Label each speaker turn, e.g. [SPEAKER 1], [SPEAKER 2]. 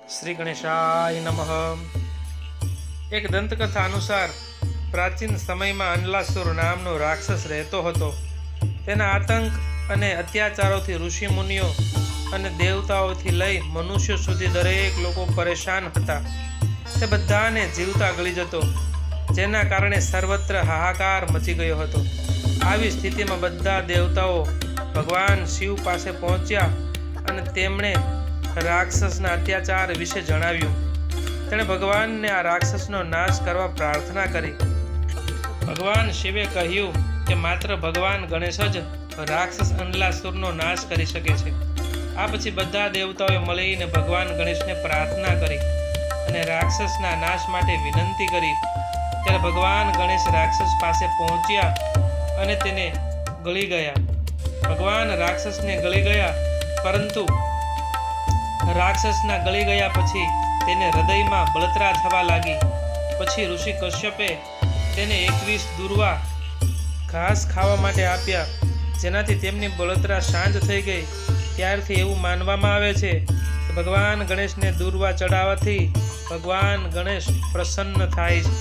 [SPEAKER 1] શ્રી ગણેશાય નમઃ। એક દંતકથા અનુસાર પ્રાચીન સમયમાં અનલાસુર નામનો રાક્ષસ રહેતો હતો। તેના આતંક અને અત્યાચારોથી ઋષિ મુનિઓ અને દેવતાઓથી લઈ મનુષ્યો સુધી દરેક લોકો પરેશાન હતા। તે બધાને જીવતા ગળી જતો, જેના કારણે સર્વત્ર હાહાકાર મચી ગયો હતો। આવી સ્થિતિમાં બધા દેવતાઓ ભગવાન શિવ પાસે પહોંચ્યા અને તેમણે રાક્ષસના અત્યાચાર વિશે જણાવ્યું। તેણે ભગવાનને આ રાક્ષસનો નાશ કરવા પ્રાર્થના કરી। ભગવાન શિવે કહ્યું કે માત્ર ભગવાન ગણેશ જ રાક્ષસ અનલાસુરનો નાશ કરી શકે છે। આ પછી બધા દેવતાઓએ મળીને ભગવાન ગણેશને પ્રાર્થના કરી અને રાક્ષસના નાશ માટે વિનંતી કરી। ત્યારે ભગવાન ગણેશ રાક્ષસ પાસે પહોંચ્યા અને તેને ગળી ગયા। ભગવાન રાક્ષસને ગળી ગયા, પરંતુ રાક્ષસના ગળી ગયા પછી તેને હૃદયમાં બળતરા થવા લાગી। પછી ઋષિ કશ્યપે તેને 21 દુર્વા ઘાસ ખાવા માટે આપ્યા, જેનાથી તેમની બળતરા શાંત થઈ ગઈ। ત્યારથી એવું માનવામાં આવે છે કે ભગવાન ગણેશને દુર્વા ચડાવવાથી ભગવાન ગણેશ પ્રસન્ન થાય છે।